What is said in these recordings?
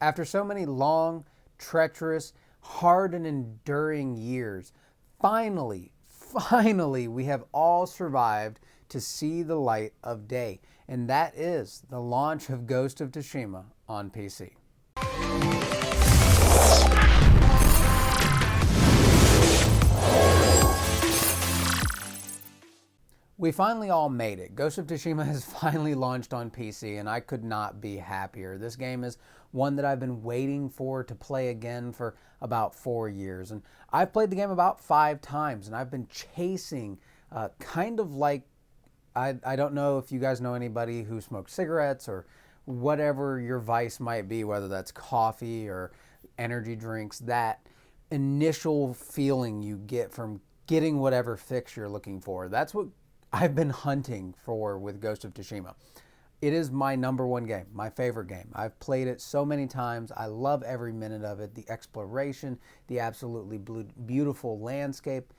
After so many long, treacherous, hard and enduring years, finally, we have all survived to see the light of day. And that is the launch of Ghost of Tsushima on PC. We finally all made it. Ghost of Tsushima has finally launched on PC, and I could not be happier. This game is one that I've been waiting for to play again for about 4 years. And I've played the game about 5 times, and I've been chasing kind of like, I don't know if you guys know anybody who smokes cigarettes or whatever your vice might be, whether that's coffee or energy drinks, that initial feeling you get from getting whatever fix you're looking for. That's what I've been hunting for with Ghost of Tsushima. It is my #1 game, my favorite game. I've played it so many times. I love every minute of it. The exploration, the absolutely beautiful landscape.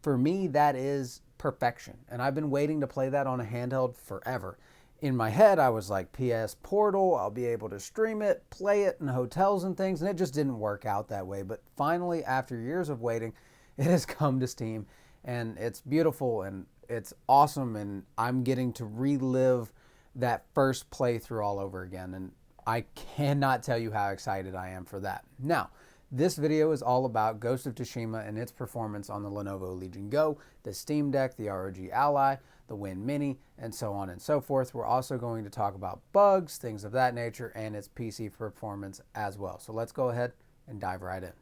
For me, that is perfection. And I've been waiting to play that on a handheld forever. In my head, I was like, PS Portal, I'll be able to stream it, play it in hotels and things, and it just didn't work out that way. But finally, after years of waiting, it has come to Steam, and it's beautiful and it's awesome, and I'm getting to relive that first playthrough all over again, and I cannot tell you how excited I am for that. Now, this video is all about Ghost of Tsushima and its performance on the Lenovo Legion Go, the Steam Deck, the ROG Ally, the Win Mini, and so on and so forth. We're also going to talk about bugs, things of that nature, and its PC performance as well. So let's go ahead and dive right in.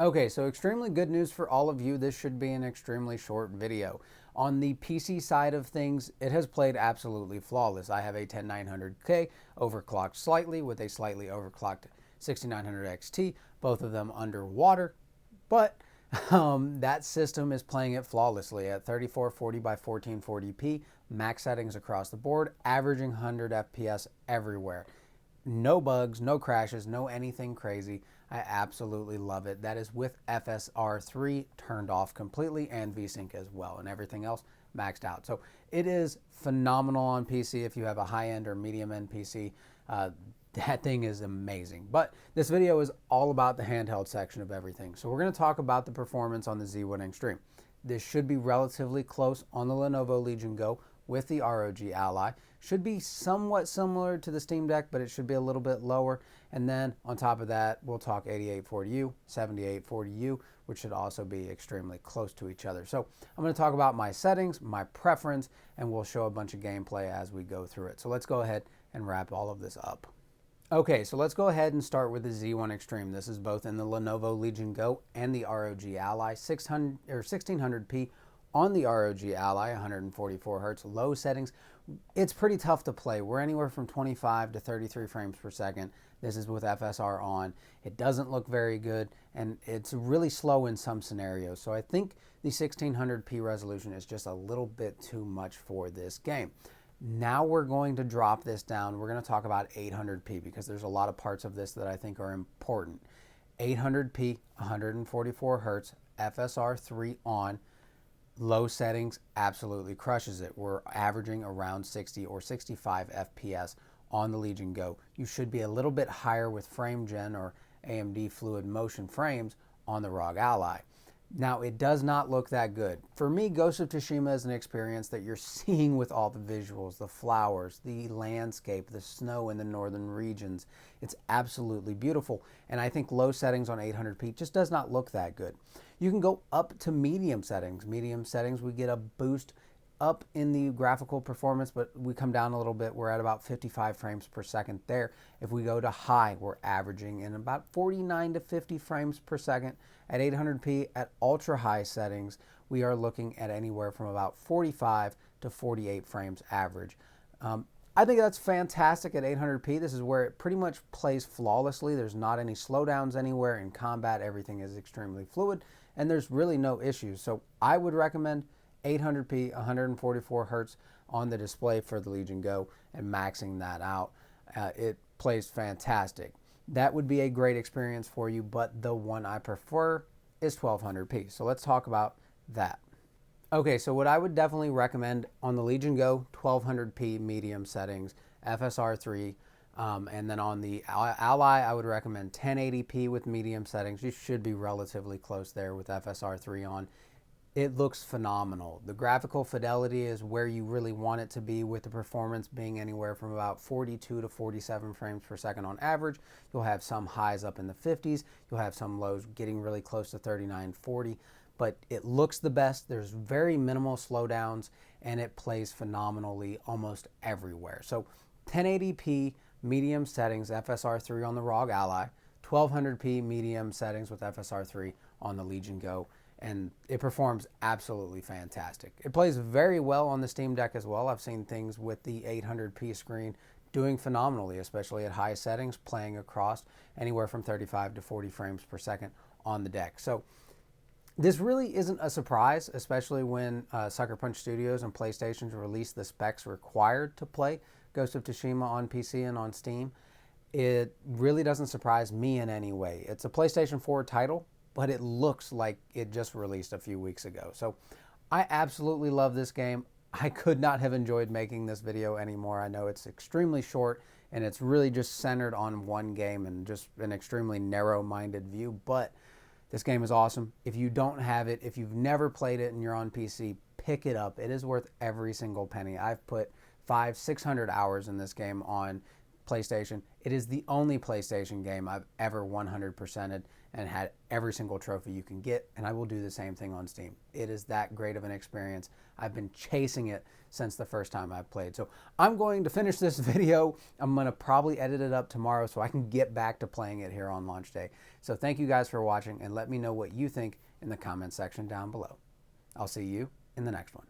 Okay, so extremely good news for all of you. This should be an extremely short video. On the PC side of things, it has played absolutely flawless. I have a 10900K overclocked slightly with a slightly overclocked 6900 XT, both of them underwater, but that system is playing it flawlessly at 3440 by 1440p, max settings across the board, averaging 100 FPS everywhere. No bugs, no crashes, no anything crazy. I absolutely love it. That is with FSR 3 turned off completely and VSync as well, and everything else maxed out. So it is phenomenal on PC. If you have a high-end or medium-end PC, that thing is amazing. But this video is all about the handheld section of everything. So we're going to talk about the performance on the Z1 Extreme. This should be relatively close on the Lenovo Legion Go with the ROG Ally. Should be somewhat similar to the Steam Deck, but it should be a little bit lower. And then on top of that, we'll talk 8840U, 7840U, which should also be extremely close to each other. So I'm going to talk about my settings, my preference, and we'll show a bunch of gameplay as we go through it. So let's go ahead and wrap all of this up. Okay, so let's go ahead and start with the Z1 Extreme. This is both in the Lenovo Legion Go and the ROG Ally, 1600p on the ROG Ally, 144 Hz, low settings. It's pretty tough to play. We're anywhere from 25 to 33 frames per second. This is with FSR on. It doesn't look very good, and it's really slow in some scenarios. So I think the 1600p resolution is just a little bit too much for this game. Now we're going to drop this down. We're going to talk about 800p because there's a lot of parts of this that I think are important. 800p, 144 Hz, FSR 3 on, low settings, absolutely crushes it. We're averaging around 60 or 65 FPS on the Legion Go. You should be a little bit higher with frame gen or AMD fluid motion frames on the ROG Ally. Now, it does not look that good. For me, Ghost of Tsushima is an experience that you're seeing with all the visuals, the flowers, the landscape, the snow in the northern regions. It's absolutely beautiful, and I think low settings on 800p just does not look that good. You can go up to medium settings. Medium settings, we get a boost up in the graphical performance, but we come down a little bit. We're at about 55 frames per second there. If we go to high, we're averaging in about 49 to 50 frames per second. At 800p, at ultra high settings, we are looking at anywhere from about 45 to 48 frames average. I think that's fantastic at 800p. This is where it pretty much plays flawlessly. There's not any slowdowns anywhere. In combat, everything is extremely fluid, and there's really no issues. So I would recommend 800p, 144 Hz on the display for the Legion Go and maxing that out. It plays fantastic. That would be a great experience for you, but the one I prefer is 1200p. So let's talk about that. Okay, so what I would definitely recommend on the Legion Go, 1200p medium settings, FSR 3, And then on the Ally, I would recommend 1080p with medium settings. You should be relatively close there with FSR3 on. It looks phenomenal. The graphical fidelity is where you really want it to be, with the performance being anywhere from about 42 to 47 frames per second on average. You'll have some highs up in the 50s. You'll have some lows getting really close to 39, 40. But it looks the best. There's very minimal slowdowns, and it plays phenomenally almost everywhere. So 1080p medium settings, FSR3 on the ROG Ally, 1200p medium settings with FSR3 on the Legion Go, and it performs absolutely fantastic. It plays very well on the Steam Deck as well. I've seen things with the 800p screen doing phenomenally, especially at high settings, playing across anywhere from 35 to 40 frames per second on the deck. So this really isn't a surprise, especially when Sucker Punch Studios and PlayStation released the specs required to play Ghost of Tsushima on PC and on Steam. It really doesn't surprise me in any way. It's a PlayStation 4 title, but it looks like it just released a few weeks ago. So I absolutely love this game. I could not have enjoyed making this video anymore. I know it's extremely short and it's really just centered on one game and just an extremely narrow-minded view, but this game is awesome. If you don't have it, if you've never played it and you're on PC, pick it up. It is worth every single penny. I've put 500-600 hours in this game on PlayStation. It is the only PlayStation game I've ever 100%ed and had every single trophy you can get, and I will do the same thing on Steam. It is that great of an experience. I've been chasing it since the first time I played. So I'm going to finish this video. I'm going to probably edit it up tomorrow so I can get back to playing it here on launch day. So thank you guys for watching, and let me know what you think in the comments section down below. I'll see you in the next one.